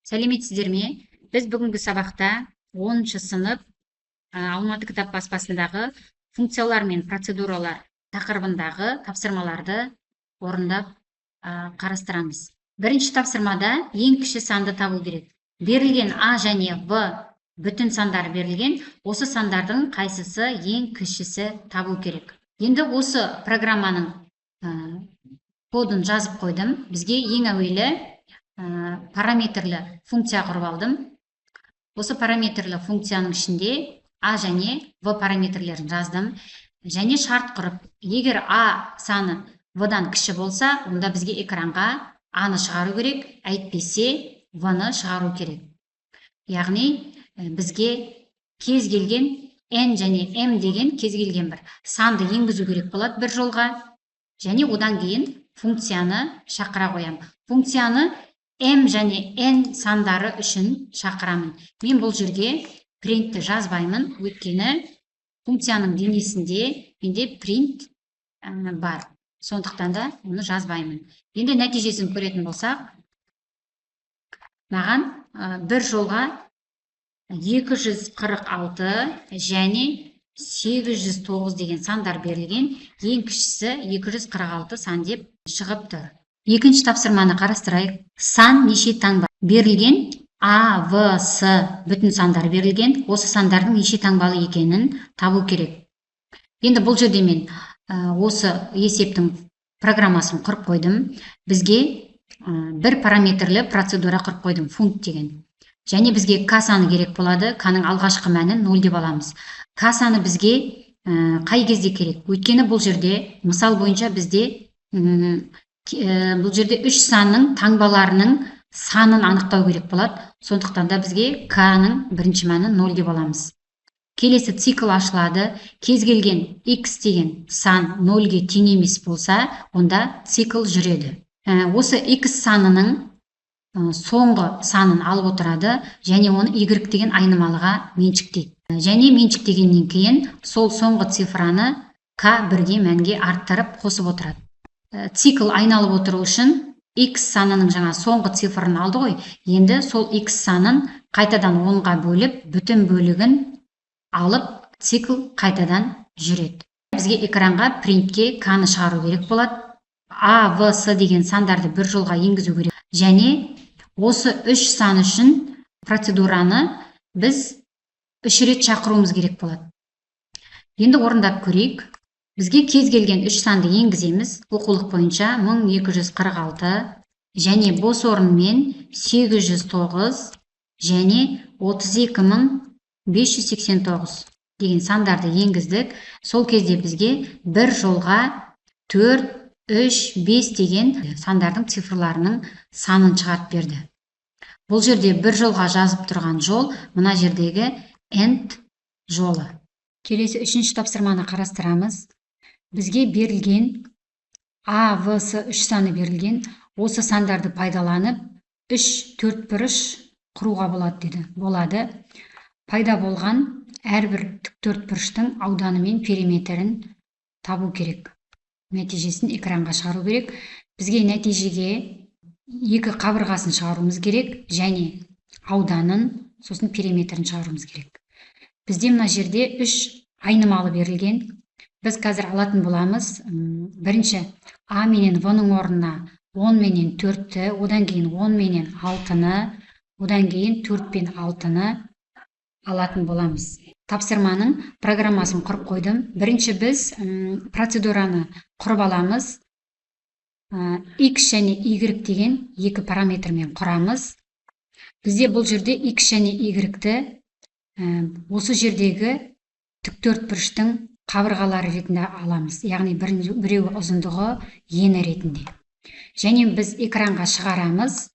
Сәлеметсіздер ме? Біз бүгінгі сабақта 10-шы сынып Алматы кітап баспасындағы функциялар мен процедуралар тақырыбындағы тапсырмаларды орындап қарастырамыз. Бірінші тапсырмада ең кіші санды табу керек. Берілген А және В бүтін сандар берілген, осы сандардың қайсысы ең кішісі табу керек. Енді осы программаның кодын жазып қойдым. Бізге ең әуелі параметрлі функция құрып алдым. Осы параметрлі функцияның ішінде А және В параметрлерін жаздым. Және шарт құрып, егер А саны В-дан кіші болса, онда бізге экранға А-ны шығару керек, әйтпесе В-ны шығару керек. Яғни бізге кез келген N және M деген кез келген бір санды енгізу керек болады бір жолға. Және одан кейін функцияны шақыра қоямын. Функцияны M және N сандары үшін шақырамын. Мен бұл жерге принтті жазбаймын, өйткені функцияның денесінде менде принт бар. Сондықтан да оны жазбаймын. Енді нәтижесін көретін болсақ, маған бір жолға 246 және 809 деген сандар берілген, ең кішісі 246 сан деп шығып тұр. Екінші тапсырманы қарастырайық. Сан неше таңба берілген? А, В, С бүтін сандар берілген. Осы сандардың неше таңбалы екенін табу керек. Енді бұл жерде мен осы есептің программасын құрып қойдым. Бізге бір параметрлі процедура құрып қойдым, функт деген. Және бізге К саны керек болады. К-ның алғашқы мәнін 0 деп аламыз. К саны бізге қай кезде керек? Өйткені бұл жерде, мысал бойынша бізде бұл жерде 3 санның таңбаларының санын анықтау керек болады. Сондықтан да бізге К-ның бірінші мәнін 0 деп аламыз. Келесі цикл ашылады. Кез келген X деген сан 0-ге тең емес болса, онда цикл жүреді. Осы X санының соңғы санын алып отырады және оны Y деген айнымалыға меншіктейді. Және меншіктегеннен кейін сол соңғы цифраны К1-ге мәнге арттырып қосып отырады. Цикл айналып отыру үшін X санының жаңа соңғы цифрын алды ғой. Енді сол X санын қайтадан 10-ға бөліп, бүтін бөлігін алып, цикл қайтадан жүреді. Бізге экранға принтке К-ны шығару керек болады. А, В, С деген сандарды бір жолға енгізу керек. Және осы 3 сан үшін процедураны біз 3 рет шақыруымыз керек болады. Енді орындап көрейік. Бізге кез келген 3 санды енгіземіз. Оқулық бойынша 1246 және бос орынмен 809 және 32589 деген сандарды енгіздік. Сол кезде бізге бір жолға 4, 3, 5 деген сандардың цифрларының санын шығарып берді. Бұл жерде бір жолға жазып тұрған жол, мына жердегі end жолы. Келесі үшінші тапсырманы қарастырамыз. Бізге берілген А, В, С 3 саны берілген. Осы сандарды пайдаланып 3 төртбұрыш құруға болады. Пайда болған әрбір төртбұрыштың ауданы мен периметрін табу керек. Нәтижесін экранға шығару керек. Бізге нәтижеге 2 қабырғасын шығаруымыз керек және ауданын, сосын периметрін шығаруымыз керек. Бізде мына жерде 3 айнымалы берілген. Біз қазір алатын боламыз. Бірінші А менен В-ның орнына 10 менен 4-ті, одан кейін 10 менен 6-ны, одан кейін 4 пен 6-ны алатын боламыз. Тапсырманың программасын құрып қойдым. Бірінші біз процедураны құрып аламыз. X және Y деген 2 параметрмен құрамыз. Бізде бұл жерде X және Y-ті осы жердегі тіктөртбұрыштың қабырғалары ретінде аламыз. Яғни біреуі ұзындығы ені ретінде. Және біз экранға шығарамыз.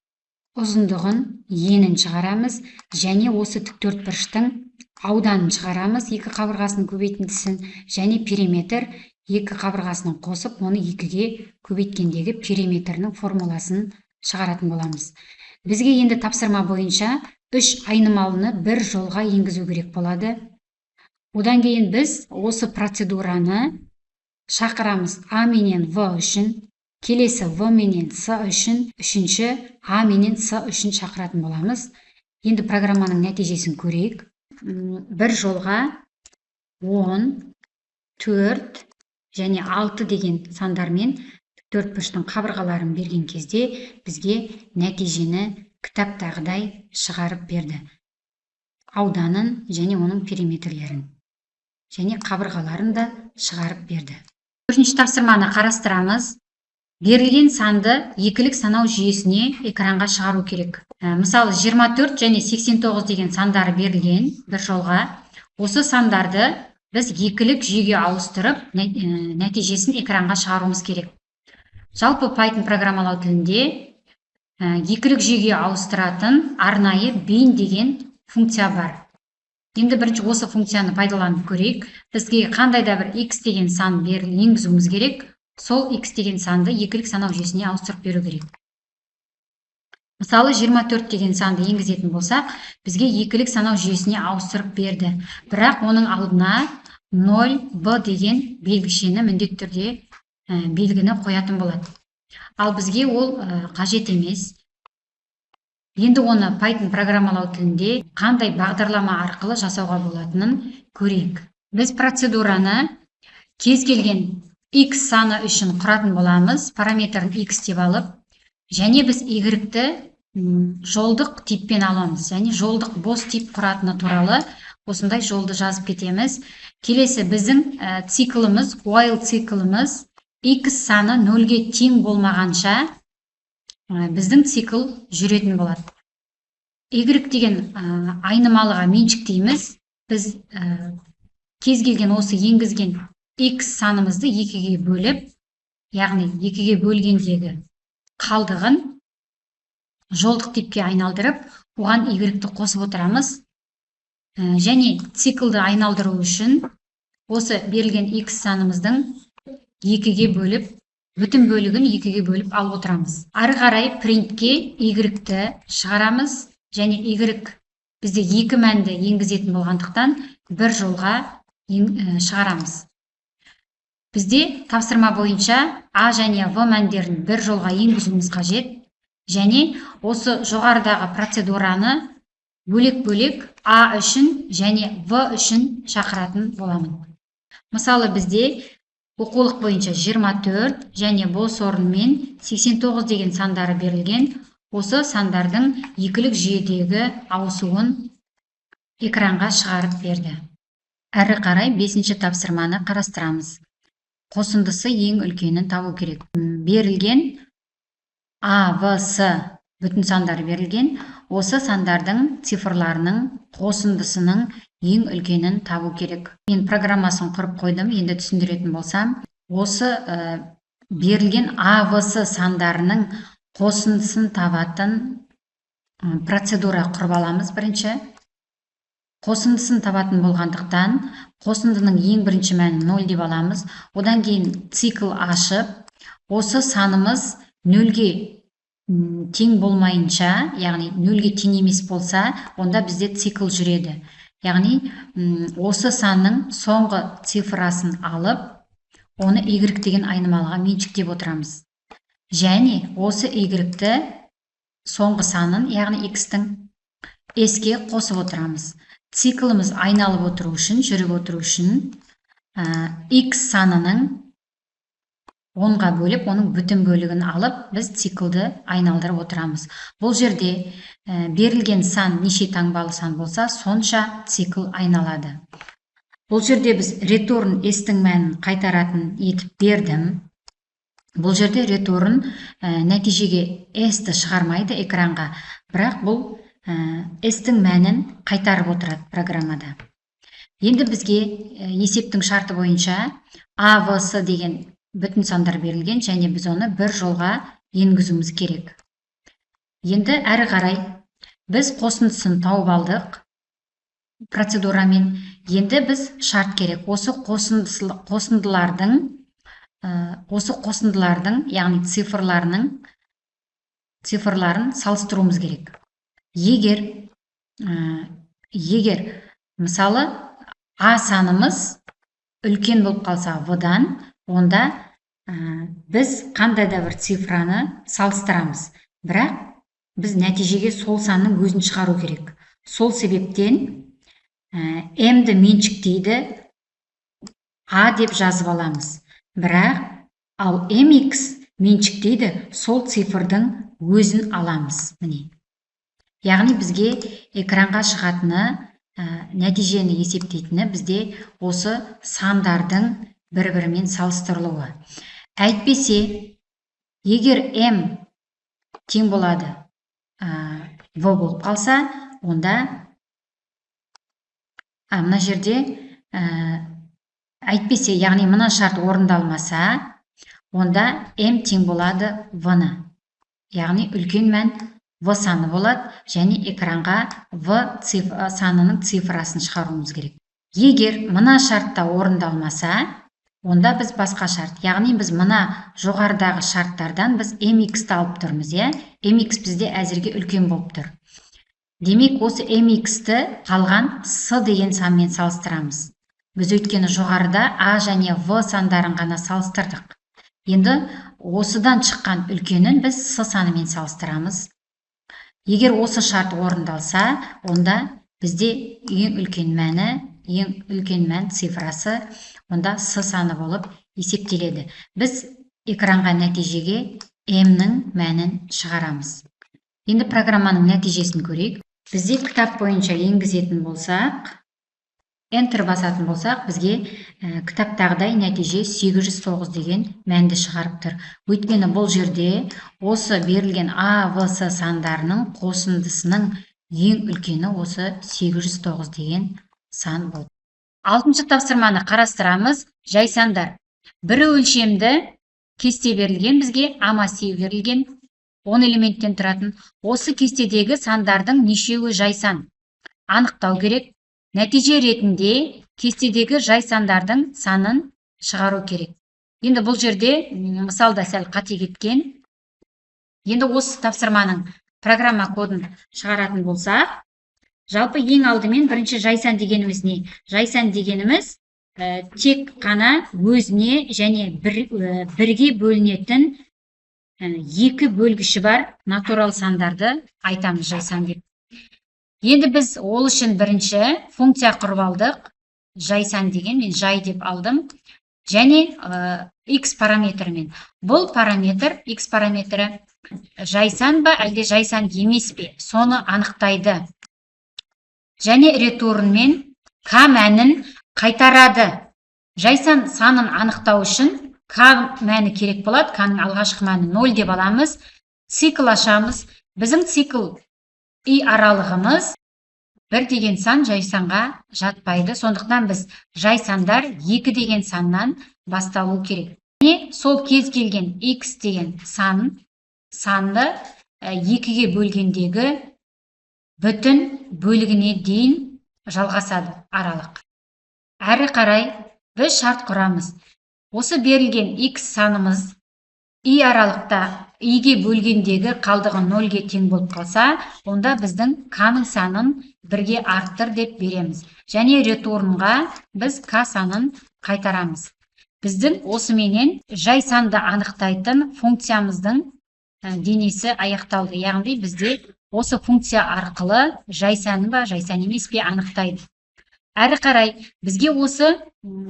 Ұзындығын, енін шығарамыз. Және осы тіктөртбұрыштың ауданын шығарамыз. 2 қабырғасының көбейтіндісін және периметр 2 қабырғасының қосып, оны 2-ге көбейткендегі периметрінің формуласын шығаратын боламыз. Бізге енді тапсырма бойынша 3 айнымалыны бір жолға енгізу керек болады. Одан кейін біз осы процедураны шақырамыз. А менен В үшін келесі В менен С үшін, үшінші А менен С үшін шақыратын боламыз. Енді программаның нәтижесін көрейік. Бір жолға 10, 4 және 6 деген сандармен төртбұрыштың қабырғаларын берген кезде бізге нәтижені кітаптағыдай шығарып берді. Ауданын және оның периметрлерін және қабырғаларын да шығарып берді. Төртінші тапсырманы қарастырамыз. Берілген санды екілік санау жүйесіне экранға шығару керек. Мысалы 24 және 89 деген сандары берілген бір жолға. Осы сандарды біз екілік жүйеге ауыстырып, нәтижесін экранға шығаруымыз керек. Жалпы Python программалау тілінде екілік жүйеге ауыстыратын арнайы bin деген функция бар. Енді бірінші осы функцияны пайдаланып көрейік. Бізге қандай да бір x деген сан енгізуіміз керек. Сол x деген санды екілік санау жүйесіне ауыстырып беру керек. Мысалы 24 деген санды енгізетін болсақ, бізге екілік санау жүйесіне ауыстырып берді. Бірақ оның алдына 0b деген белгішені міндетті түрде белгіні қоятын болады. Ал бізге ол қажет емес. Енді оны Python программалау тілінде қандай бағдарлама арқылы жасауға болатынын көрейік. Біз процедураны кез келген x саны үшін құратын боламыз. Параметрін x деп алып, және біз y-ті жолдық типпен аламыз. Және жолдық бос тип құратыны туралы осындай жолды жазып кетеміз. Келесі біздің цикліміз, while цикліміз x саны 0-ге тең болмағанша біздің цикл жүретін болады. Y деген айнымалыға меншіктейміз. Біз кез келген осы енгізген x санымызды 2-ге бөліп, яғни 2-ге бөлгендегі қалдығын жолдық типке айналдырып, оған y-ті қосып отырамыз. Және циклды айналдыру үшін осы берілген x санымыздың 2-ге бөліп, бүтін бөлігін 2-ге бөліп алып отырамыз. Ары қарай принтке y-ті шығарамыз, және y бізде 2 мәнді енгізетін болғандықтан бір жолға шығарамыз. Бізде тапсырма бойынша A және V мәндерін бір жолға енгізуіміз қажет, және осы жоғарыдағы процедураны бөлек-бөлек A үшін және V үшін шақыратын боламын. Мысалы бізде оқулық бойынша 24 және бос орынмен 89 деген сандары берілген. Осы сандардың екілік жүйедегі ауысуын экранға шығарып берді. Әрі қарай 5-ші тапсырманы қарастырамыз. Қосындысы ең үлкенін табу керек. Берілген A, V, S бүтін сандары берілген. Осы сандардың цифрларының қосындысының ең үлкенін табу керек. Мен программасын құрып қойдым, енді түсіндіретін болсам. Осы берілген A, V, S сандарының қосындысын табатын процедура құрып аламыз бірінші. Қосындысын табатын болғандықтан, қосындының ең бірінші мәнін 0 деп аламыз. Одан кейін цикл ашып, осы санымыз 0-ге тең болмайынша, яғни 0-ге тең емес болса, онда бізде цикл жүреді. Яғни осы санның соңғы цифрасын алып, оны y деген айнымалыға меншіктеп отырамыз. Және осы y-ті соңғы санын, яғни x-тің s-ке қосып отырамыз. Цикліміз айналып отыру үшін, жүріп отыру үшін x санының 10-ға бөліп, оның бүтін бөлігін алып, біз циклді айналдырып отырамыз. Бұл жерде берілген сан неше таңбалы сан болса, сонша цикл айналады. Бұл жерде біз return s-тің мәнін қайтаратын етіп бердім. Бұл жерде return нәтижеге s-ті шығармайды экранға, бірақ бұл s-тің мәнін қайтарып отырады программада. Енді бізге есептің шарты бойынша A, V, S деген бүтін сандар берілген, және біз оны бір жолға енгізуіміз керек. Енді әрі қарай біз қосындысын тауып алдық процедурамен. Енді біз шарт керек. Осы қосындылардың, яғни цифрларын салыстыруымыз керек. Егер мысалы A санымыз үлкен болып қалса V-дан, онда біз қандай да бір цифраны салыстырамыз, бірақ біз нәтижеге сол санның өзін шығару керек. Сол себептен m-ді меншіктейді a деп жазып аламыз. Бірақ ал mx меншіктейді сол цифрдың өзін аламыз. Міне. Яғни бізге экранға шығатыны, нәтижені есептейтіні бізде осы сандардың бір-бірімен салыстырылуы. Әйтпесе, егер m тең болады v болып қалса, онда мына жерде әйтпесе, яғни мына шарт орындалмаса, онда m тең болады v-ны. Яғни үлкен мән v саны болады, және экранға v санының цифрасын шығаруымыз керек. Егер мына шартта орындалмаса, онда біз басқа шарт, яғни біз мына жоғарыдағы шарттардан біз mx-ті алып тұрмыз, mx бізде әзірге үлкен болып тұр. Демек, осы mx-ті қалған s деген санмен салыстырамыз. Біз өйткені жоғарыда a және v сандарын ғана салыстырдық. Енді осыдан шыққан үлкенін біз s санымен салыстырамыз. Егер осы шарт орындалса, онда бізде ең үлкен мән цифрасы онда s саны болып есептеледі. Біз экранға нәтижеге m-нің мәнін шығарамыз. Енді программаның нәтижесін көрейік. Бізде кітап бойынша енгізетін болсақ, Enter басатын болсақ, бізге кітаптағыдай нәтиже 809 деген мәнді шығарып тұр. Өйткені бұл жерде осы берілген A, V, S сандарының қосындысының ең үлкені осы 809 деген сан болды. 6-шы тапсырманы қарастырамыз. Жай сандар. Бір өлшемді кесте берілген, бізге A массиві берілген, 10 элементтен тұратын. Осы кестедегі сандардың нешеуі жай сан? Анықтау керек. Нәтиже ретінде кестедегі жай сандардың санын шығару керек. Енді бұл жерде мысалда сәл қате кеткен. Енді осы тапсырманың программа кодын шығаратын болсақ, жалпы ең алдымен бірінші жай сан дегеніміз не? Жай сан дегеніміз тек қана өзіне және бірге бөлінетін екі бөлгіші бар натурал сандарды айтамыз жай сан деп. Енді біз ол үшін бірінші функция құрып алдық. Жай сан деген, мен жай деп алдым. Және x параметрімен. Бұл параметр, x параметрі жай сан ба, әлде жай сан емес пе? Соны анықтайды. Және ретурнмен k мәнін қайтарады. Жай сан санын анықтау үшін k мәні керек болады. k-ның алғашқы мәні 0 деп аламыз. Цикл ашамыз. Біздің цикл и аралығымыз 1 деген сан жай санға жатпайды. Сондықтан біз жай сандар 2 деген саннан басталу керек. Және сол кез келген x деген санды 2-ге бөлгендегі бүтін бөлігіне дейін жалғасады аралық. Әрі қарай біз шарт құрамыз. Осы берілген x санымыз и аралықта и-ге бөлгендегі қалдығы 0-ге тең болып қалса, онда біздің k-ның санын 1-ге арттыр деп береміз. Және ретурнға біз k санын қайтарамыз. Біздің осыменен жай санды анықтайтын функциямыздың денесі аяқталды. Яғни бізде осы функция арқылы жай саны ба, жай сан емес пе анықтайды. Әрі қарай бізге осы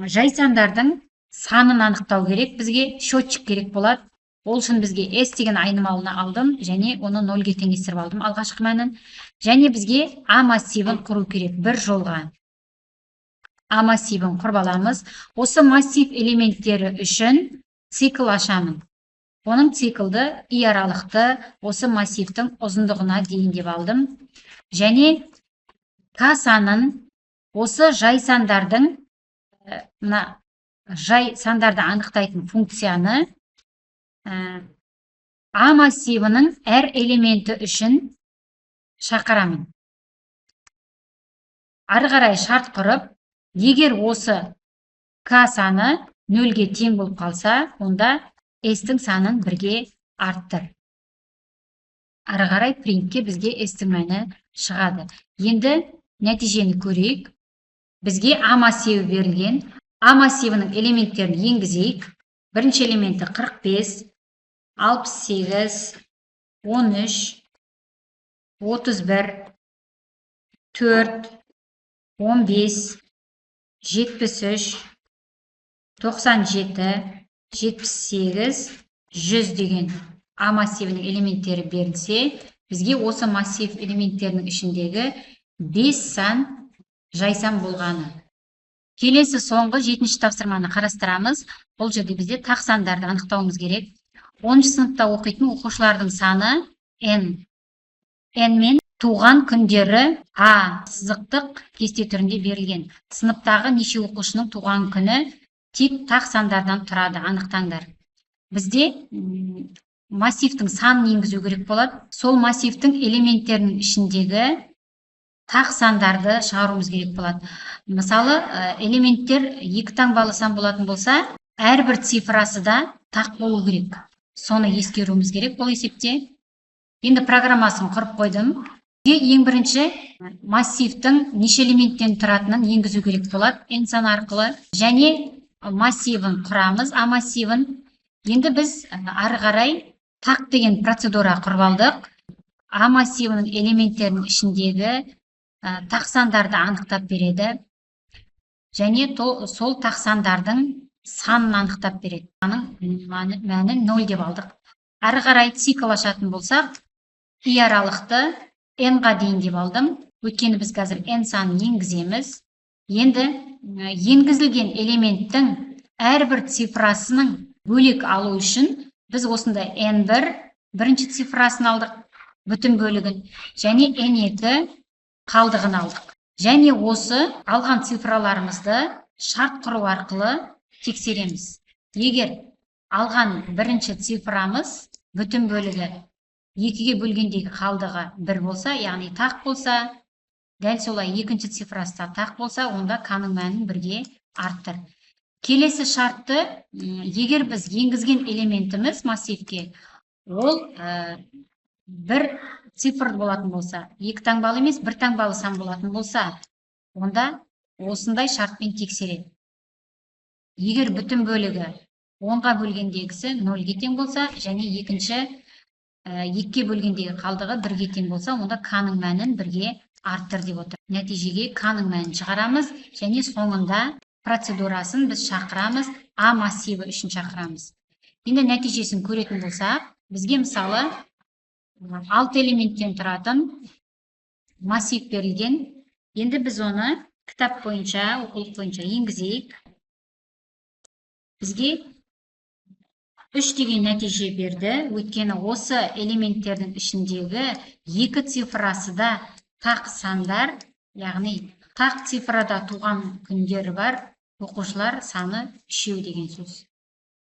жай сандардың санын анықтау керек. Бізге счетчик керек болады. Ол үшін бізге s деген айнымалыны алдым, және оны 0-ге теңестіріп алдым алғашқы мәнін. Және бізге A массивін құру керек бір жолға. A массивін құрып аламыз. Осы массив элементтері үшін цикл ашамын. Оның циклды и аралықты осы массивтің ұзындығына дейін деп алдым. Және k санын осы жай сандардың жай сандарды анықтайтын функцияны A массивінің әр элементі үшін шақырамын. Ары қарай шарт құрып, егер осы k саны 0-ге тең болып қалса, онда s-тің санын 1-ге арттыр. Ары қарай принтке бізге s-тің мәні шығады. Енді нәтижені көрейік. Бізге A массиві берілген. A массивінің элементтерін енгізейік. Бірінші элементі 45, 68, 13, 31, 4, 15, 73, 97, 78, 100 деген А массивінің элементтері берілсе, бізге осы массив элементтерінің ішіндегі 5 сан жайсам болғаны. Келесі соңғы 7-ші тапсырманы қарастырамыз. Бұл жерде бізде тақ сандарды анықтауымыз керек. 10-шы сыныпта оқитын оқушылардың саны n. n мен туған күндері А сызықтық кесте түрінде берілген. Сыныптағы неше оқушының туған күні тек тақ сандардан тұрады, анықтаңдар. Бізде массивтің санын енгізу керек болады. Сол массивтің элементтерінің ішіндегі тақ сандарды шығаруымыз керек болады. Мысалы, элементтер 2 таңбалы сан болатын болса, әрбір цифрасы да тақ болу керек. Соны ескеруіміз керек бұл есепте. Енді программасын құрып қойдым. Ең бірінші массивтің неше элементтен тұратынын енгізу керек болады n сан арқылы. Және массивін құрамыз, А массивін. Енді біз ары қарай тақ деген процедура құрып алдық. А массивінің элементтерінің ішіндегі тақ сандарды анықтап береді. Және сол тақ сандардың санын анықтап береді. Мәнін 0 деп алдық. Ары қарай цикл ашатын болсақ, и аралықты n-ға дейін деп алдым. Өйткені біз қазір n санын енгіземіз. Енді енгізілген элементтің әрбір цифрасының бөлек алу үшін біз осында n1 бірінші цифрасын алдық, бүтін бөлігін, және n2 қалдығын алдық. Және осы алған цифраларымызды шарт құру арқылы тексереміз. Егер алған бірінші цифрамыз бүтін бөлігі 2-ге бөлгендегі қалдығы 1 болса, яғни тақ болса, дәл солай екінші цифрасы тақ болса, онда k-ның мәнін 1-ге арттыр. Келесі шартты, егер біз енгізген элементіміз массивке, ол бір цифр болатын болса, 2 таңбалы емес, 1 таңбалы сан болатын болса, онда осындай шартпен тексереді. Егер бүтін бөлігі 10-ға бөлгендегісі 0-ге тең болса, және екінші 2-ге бөлгендегі қалдығы 1-ге тең болса, онда k-ның мәнін 1-ге арттыр деп отыр. Нәтижеге k-ның мәнін шығарамыз, және соңында процедурасын біз шақырамыз, А массиві үшін шақырамыз. Енді нәтижесін көретін болсақ, бізге мысалы 6 элементтен тұратын массив берілген. Енді біз оны кітап бойынша, оқулық бойынша енгізейік. Бізге 3 деген нәтиже берді. Өйткені осы элементтердің ішіндегі 2 цифрасы да тақ сандар, яғни тақ цифрада туған күндері бар оқушылар саны 3 деген сөз.